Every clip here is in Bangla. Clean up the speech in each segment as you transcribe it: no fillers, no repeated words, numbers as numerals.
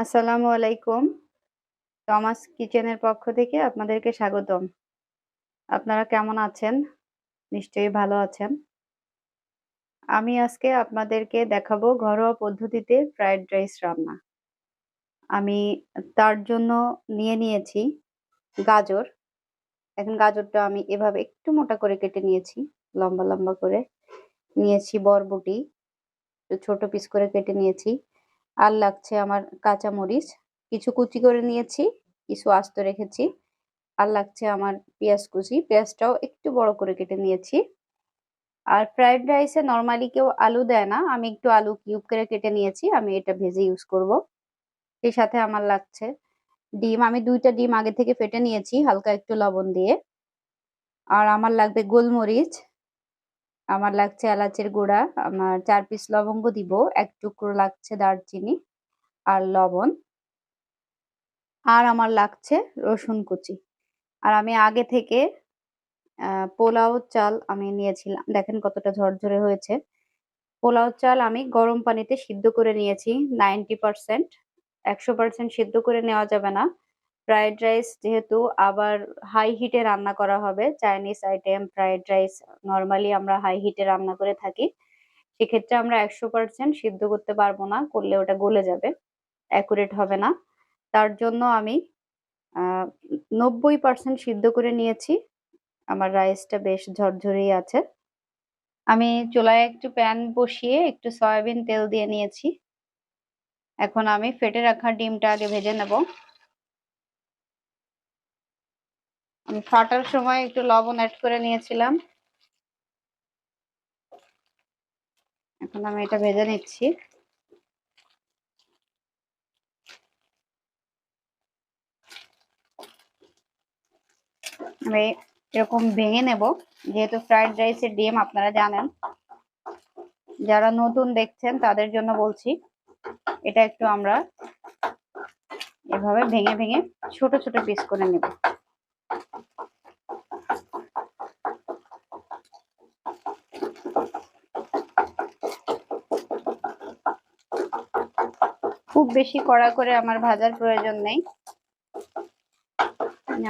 আসসালামু আলাইকুম। টমাস কিচেনের পক্ষ থেকে আপনাদেরকে স্বাগতম। আপনারা কেমন আছেন? নিশ্চয়ই ভালো আছেন। আমি আজকে আপনাদেরকে দেখাবো ঘরোয়া পদ্ধতিতে ফ্রাইড রাইস রান্না। আমি তার জন্য নিয়েছি গাজর। এখন গাজরটা আমি এভাবে একটু মোটা করে কেটে নিয়েছি, লম্বা লম্বা করে। নিয়েছি বরবটি, একটু ছোট পিস করে কেটে নিয়েছি। আর লাগছে আমার কাঁচামরিচ, কিছু কুচি করে নিয়েছি, কিছু আস্ত রেখেছি। আর লাগছে আমার পেঁয়াজ কুচি, পেঁয়াজটাও একটু বড় করে কেটে নিয়েছি। আর ফ্রাইড রাইসে নরমালি কেউ আলু দেয় না, আমি একটু আলু কিউব করে কেটে নিয়েছি, আমি এটা ভেজে ইউজ করব। সেই সাথে আমার লাগছে ডিম, আমি 2টা ডিম আগে থেকে ফেটে নিয়েছি হালকা একটু লবণ দিয়ে। আর আমার লাগবে গোলমরিচ, আমার লাগছে এলাচের গুঁড়া, আমার 4 পিস লবঙ্গ দিব, এক টুকরো লাগছে দারচিনি আর লবণ। আর আমার লাগছে রসুন কুচি। আর আমি আগে থেকে পোলাও চাল আমি নিয়েছিলাম, দেখেন কতটা ঝরঝরে হয়েছে। পোলাও চাল আমি গরম পানিতে সিদ্ধ করে নিয়েছি 90%। 100% সিদ্ধ করে নেওয়া যাবে না। ফ্রাইড রাইস যেহেতু আবার হাই হিটে রান্না করা হবে, Chinese item fried rice normally আমরা হাই হিটে রান্না করে থাকি। সেক্ষেত্রে আমরা 100% সিদ্ধ করতে পারবো না, করলে ওটা গলে যাবে, অ্যাকুরেট হবে না। তার জন্য আমি 90% সিদ্ধ করে নিয়েছি। আমার রাইসটা বেশ ঝরঝরেই আছে। আমি চুলায় একটু প্যান বসিয়ে একটু সয়াবিন তেল দিয়ে নিয়েছি। এখন আমি ফেটে রাখা ডিমটা আগে ভেজে নেব। আমি ফাটার সময় একটু লবণ অ্যাড করে নিয়েছিলাম। এখন আমি এটা ভেজে নিচ্ছি। আমি এরকম ভেঙে নেব, যেহেতু ফ্রাইড রাইসের ডিম আপনারা জানেন। যারা নতুন দেখছেন তাদের জন্য বলছি, এটা একটু আমরা এভাবে ভেঙে ভেঙে ছোট ছোট পিস করে নেব। খুব বেশি কড়া করে আমার ভাজার প্রয়োজন নেই,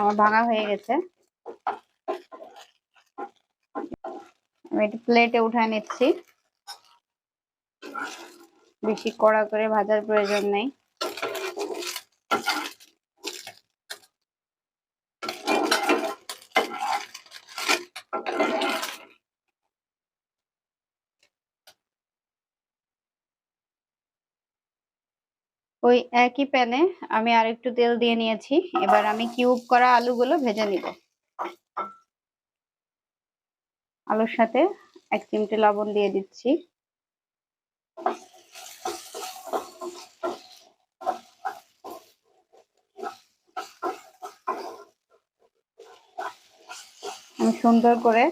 আমার ভাঙা হয়ে গেছে। আমি এটা প্লেটে উঠায় নিচ্ছি। বেশি কড়া করে ভাজার প্রয়োজন নেই। ওই একই প্যানে আমি আরেকটু তেল দিয়ে নিয়েছি। এবার আমি কিউব করা আলুগুলো ভেজে নিব। আলুর সাথে 1 চিমটি লবণ দিয়ে দিচ্ছি। আমি সুন্দর করে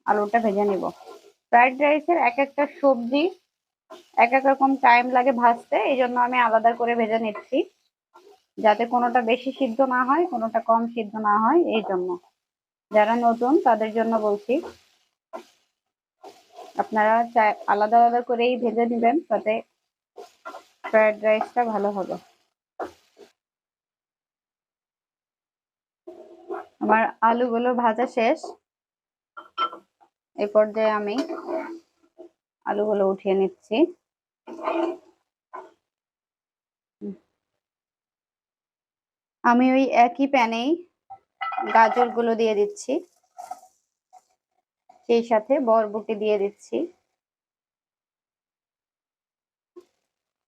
আলুটা ভেজে নিব। ফ্রাইড রাইসের এক একটা সবজি এক এক রকম টাইম লাগে ভাজতে, এই জন্য আমি আলাদা করে ভেজে নিচ্ছি, যাতে কোনোটা বেশি সিদ্ধ না হয় কোনোটা কম সিদ্ধ না হয়। এই জন্য যারা নতুন তাদের জন্য বলছি, আপনারা আলাদা আলাদা করেই ভেজে নেবেন, তাতে ফ্রাইড রাইসটা ভালো হবে। আমার আলুগুলো ভাজা শেষ। এই পর্যায়ে আমি আলুগুলো উঠিয়ে নিচ্ছি। আমি ওই একই প্যানেই গাজরগুলো দিয়ে দিচ্ছি, সেই সাথে বরবটি দিয়ে দিচ্ছি,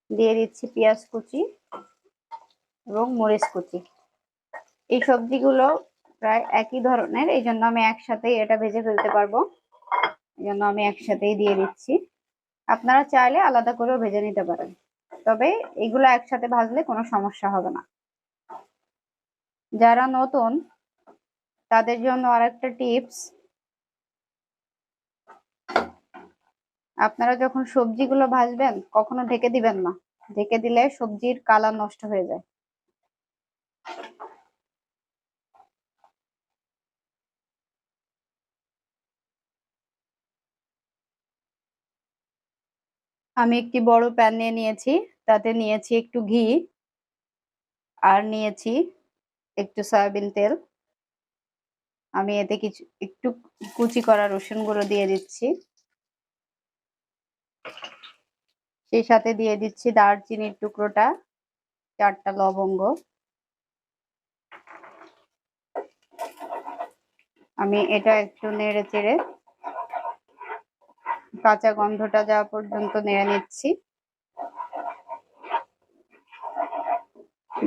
দিয়ে দিচ্ছি পেঁয়াজ কুচি এবং মরিচ কুচি। এই সবজিগুলো প্রায় একই ধরনের, এই জন্য আমি একসাথেই এটা ভেজে ফেলতে পারবো, এই জন্য আমি একসাথেই দিয়ে দিচ্ছি। আপনারা চাইলে আলাদা করেও ভেজে নিতে পারেন, তবে এগুলো একসাথে ভাজলে কোনো সমস্যা হবে না। যারা নতুন তাদের জন্য আরেকটা টিপস, আপনারা যখন সবজিগুলো ভাজবেন কখনো ঢেকে দিবেন না, ঢেকে দিলে সবজির কালার নষ্ট হয়ে যায়। আমি একটি বড় প্যান নিয়ে নিয়েছি, তাতে নিয়েছি একটু ঘি আর নিয়েছি একটু সয়াবিন তেল। আমি এতে কিছু একটু কুচি করা রসুন গুঁড়ো দিয়ে দিচ্ছি। সেই সাথে দিয়ে দিচ্ছি দারচিনির টুকরোটা, 4টা লবঙ্গ। আমি এটা একটু নেড়ে চেড়ে কাঁচা গন্ধটা যাওয়া পর্যন্ত নেড়ে নিচ্ছি।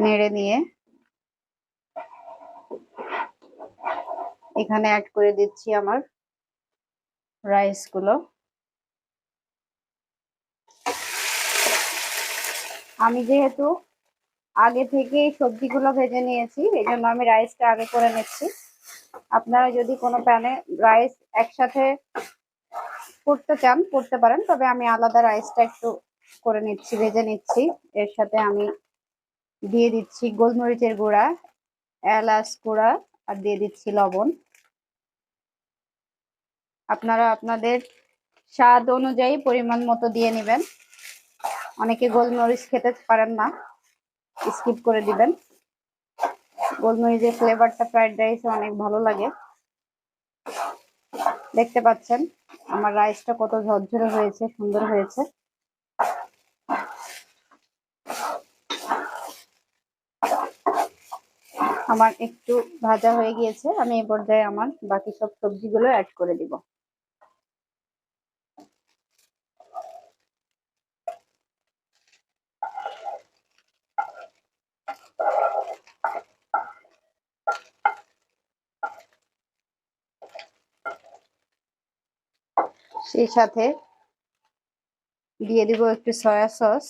নেড়ে নিয়ে এখানে অ্যাড করে দিচ্ছি আমার রাইস গুলো। আমি যেহেতু আগে থেকে সবজিগুলো ভেজে নিয়েছি, এই জন্য আমি রাইসটা আগে করে নিচ্ছি। আপনারা যদি কোনো প্যানে রাইস একসাথে করতে চান করতে পারেন, তবে আমি আলাদা রাইসটা একটু করে নিচ্ছি, ভেজে নিচ্ছি। এর সাথে আমি দিয়ে দিচ্ছি গোলমরিচের গুঁড়া, এলাচ গুঁড়া আর দিয়ে দিচ্ছি লবণ। আপনারা আপনাদের স্বাদ অনুযায়ী পরিমাণ মতো দিয়ে নেবেন। অনেকে গোলমরিচ খেতে পারেন না, স্কিপ করে দিবেন। গোলমরিচের ফ্লেভারটা ফ্রাইড রাইসে অনেক ভালো লাগে। দেখতে পাচ্ছেন আমার রাইসটা কত ঝরঝরে হয়েছে, সুন্দর হয়েছে। আমার একটু ভাজা হয়ে গিয়েছে, আমি এই পর্যায়ে আমার বাকি সব সবজিগুলো অ্যাড করে দিব। সেই সাথে দিয়ে দিব একটু সয়া সস।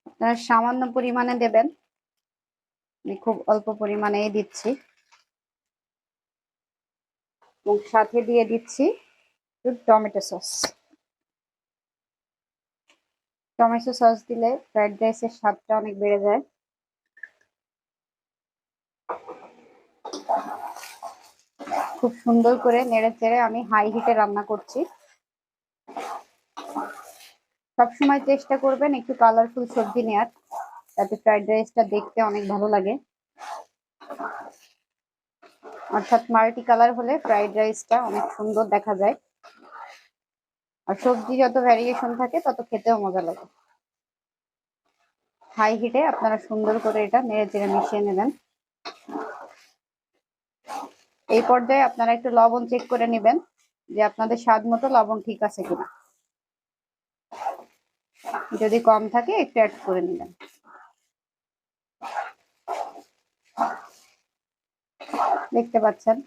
আপনারা সামান্য পরিমাণে দেবেন, আমি খুব অল্প পরিমাণেই দিচ্ছি। এবং সাথে দিয়ে দিচ্ছি একটু টমেটো সস। টমেটো সস দিলে ফ্রাইড রাইসের স্বাদটা অনেক বেড়ে যায়। খুব সুন্দর করে নেড়ে চেড়ে আমি হাই হিটে রান্না করছি। সবসময় চেষ্টা করবেন একটু কালারফুল সবজি নেওয়ার, তাতে ফ্রাইড রাইসটা দেখতে অনেক ভালো লাগে। অর্থাৎ মাল্টি কালার হলে ফ্রাইড রাইসটা অনেক সুন্দর দেখা যায়, আর সবজি যত ভ্যারিয়েশন থাকে তত খেতেও মজা লাগে। হাই হিটে আপনারা সুন্দর করে এটা নেড়ে চেড়ে মিশিয়ে নেবেন। এই পর্যায়ে আপনারা একটু লবণ চেক করে নেবেন যে আপনাদের স্বাদ মতো লবণ ঠিক আছে কিনা। যদি কম থাকে একটু অ্যাড করে নেবেন। দেখতে পাচ্ছেন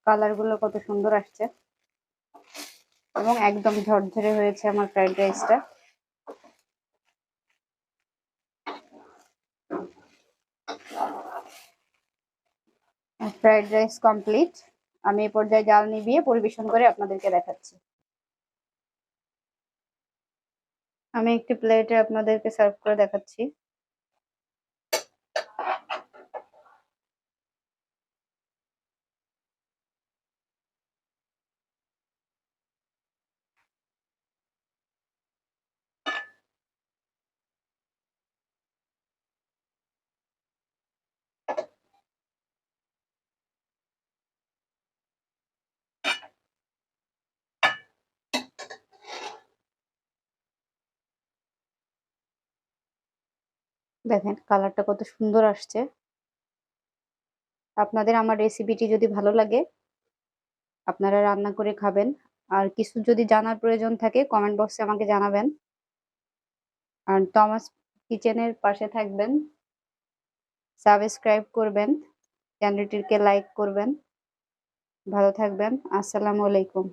কালার গুলো কত সুন্দর আসছে এবং একদম ঝরঝরে হয়েছে আমার ফ্রাইড রাইসটা। Fried rice complete. আমি এই পর্যায়ে জাল নিভিয়ে পরিবেশন করে আপনাদেরকে দেখাচ্ছি। আমি একটি প্লেটে আপনাদেরকে সার্ভ করে দেখাচ্ছি। দেখেন কালারটা কত সুন্দর আসছে। আপনাদের আমার রেসিপিটি যদি ভালো লাগে আপনারা রান্না করে খাবেন। আর কিছু যদি জানার প্রয়োজন থাকে কমেন্ট বক্সে আমাকে জানাবেন। আর টমাস কিচেনের পাশে থাকবেন, সাবস্ক্রাইব করবেন, চ্যানেলটিকে লাইক করবেন। ভালো থাকবেন। আসসালামু আলাইকুম।